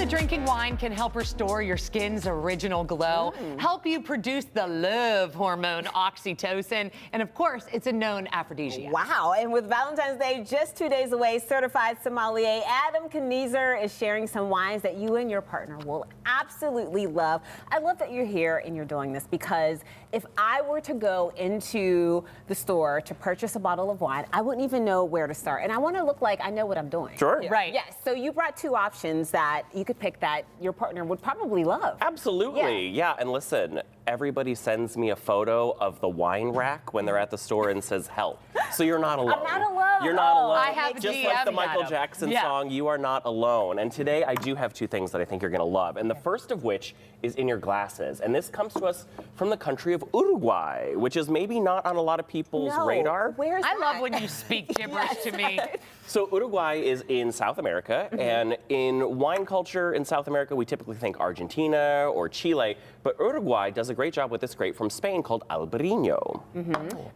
that drinking wine can help restore your skin's original glow, help you produce the love hormone oxytocin, and of course, it's a known aphrodisiac. Wow, and with Valentine's Day just 2 days away, certified sommelier Adam Knoerzer is sharing some wines that you and your partner will absolutely love. I love that you're here and you're doing this because if I were to go into the store to purchase a bottle of wine, I wouldn't even know where to start. And I want to look like I know what I'm doing. Sure. Right. Yes, so you brought two options that you could pick that your partner would probably love. Absolutely, yeah. And listen, everybody sends me a photo of the wine rack when they're at the store and says help. So you're not alone. I'm not alone. You're not alone. I have Just GM like the Michael Adam. Jackson song, You Are Not Alone. And today I do have two things that I think you're gonna love. And the first of which is in your glasses. And this comes to us from the country of Uruguay, which is maybe not on a lot of people's radar. Where's I that? love when you speak gibberish to me. So Uruguay is in South America, and in wine culture in South America, we typically think Argentina or Chile, but Uruguay does a great job with this grape from Spain called Albarino.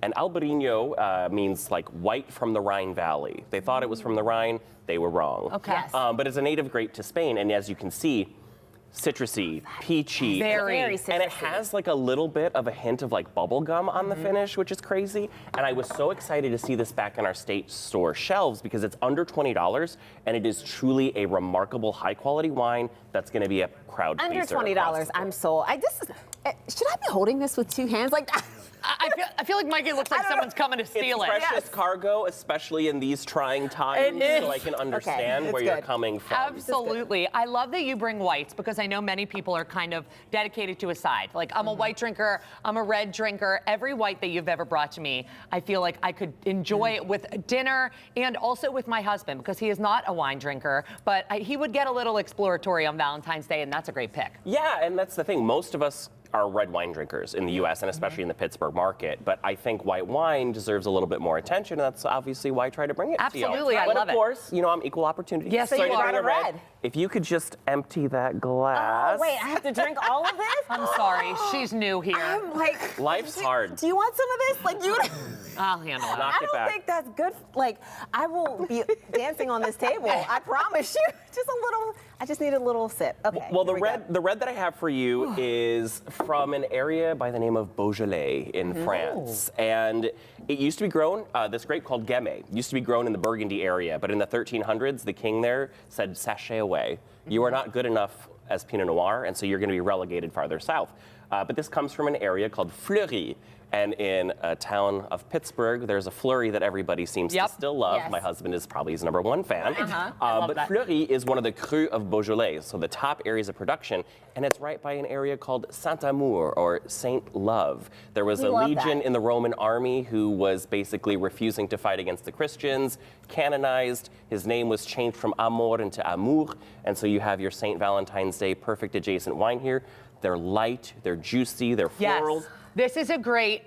And Albarino means like white from the Rhine Valley. They thought it was from the Rhine, they were wrong. Okay. Yes. But it's a native grape to Spain, and as you can see, citrusy, peachy, Very citrusy. and it has like a little bit of a hint of like bubble gum on the finish, which is crazy. And I was so excited to see this back in our state store shelves because it's under $20 and it is truly a remarkable high quality wine that's going to be a crowd Under pleaser $20, across the I'm board. sold. Should I be holding this with two hands like that? I feel like Mikey looks like someone's coming to steal It's it. precious cargo, especially in these trying times, It is. so I can understand it's where you're good. coming from. Absolutely. I love that you bring whites because I know many people are kind of dedicated to a side. Like, I'm a white drinker, I'm a red drinker. Every white that you've ever brought to me, I feel like I could enjoy it with dinner and also with my husband because he is not a wine drinker, but he would get a little exploratory on Valentine's Day, and that's a great pick. Yeah, and that's the thing. Most of us are red wine drinkers in the U.S. and especially in the Pittsburgh market. But I think white wine deserves a little bit more attention, and that's obviously why I try to bring it Absolutely, to you. I love it. But of course, you know, I'm equal opportunity. Yes, so you I did are. bring a Red. If you could just empty that glass. Oh, wait, I have to drink all of this? I'm sorry, she's new here. I'm like, Life's hard. do you want some of this? Like, you. I'll handle it. Knock I it don't back. think that's good. Like, I will be dancing on this table. I promise you. Just a little. I just need a little sip. Okay. Well, the here we red, go. the red that I have for you is from an area by the name of Beaujolais in France, and it used to be grown. This grape called Gamay used to be grown in the Burgundy area, but in the 1300s, the king there said, "Sachet away. You are not good enough as Pinot Noir, and so you're going to be relegated farther south." But this comes from an area called Fleury. And in a town of Pittsburgh, there's a Fleury that everybody seems to still love. Yes. My husband is probably his #1 fan. love But that. Fleury is one of the crus of Beaujolais, so the top areas of production, and it's right by an area called Saint-Amour, or Saint Love. There was We a love legion that. in the Roman army who was basically refusing to fight against the Christians, canonized. His name was changed from Amor into Amour, and so you have your St. Valentine's Day perfect adjacent wine here. They're light, they're juicy, they're floral. Yes. This is a great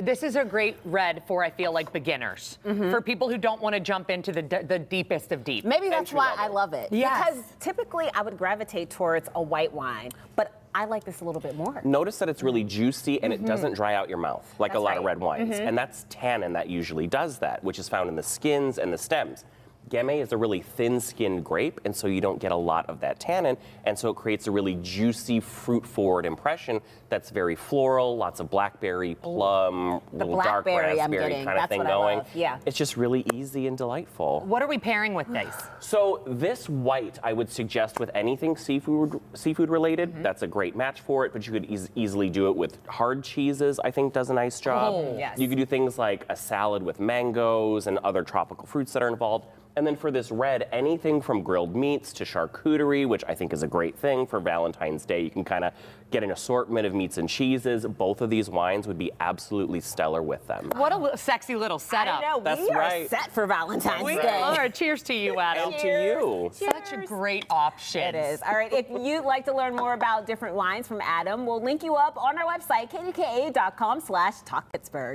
red for, I feel like, beginners. For people who don't want to jump into the deepest of deep. Maybe that's Entry why level. I love it. Yes. Because typically I would gravitate towards a white wine, but I like this a little bit more. Notice that it's really juicy and it doesn't dry out your mouth like a That's lot of right. red wines. And that's tannin that usually does that, which is found in the skins and the stems. Gamay is a really thin-skinned grape, and so you don't get a lot of that tannin, and so it creates a really juicy, fruit-forward impression that's very floral, lots of blackberry, plum, little dark blackberry I'm raspberry getting, kind of that's thing what I going. love, yeah. It's just really easy and delightful. What are we pairing with this? So this white, I would suggest with anything seafood related. That's a great match for it, but you could easily do it with hard cheeses. I think does a nice job. Oh, yes. You could do things like a salad with mangoes and other tropical fruits that are involved. And then for this red, anything from grilled meats to charcuterie, which I think is a great thing for Valentine's Day. You can kind of get an assortment of meats and cheeses. Both of these wines would be absolutely stellar with them. What a sexy little setup. I know, That's we are right. set for Valentine's We Day. are. Cheers to you, Adam. And to you. Such a great option. It is. All right, if you'd like to learn more about different wines from Adam, we'll link you up on our website, kdka.com/talkpittsburgh.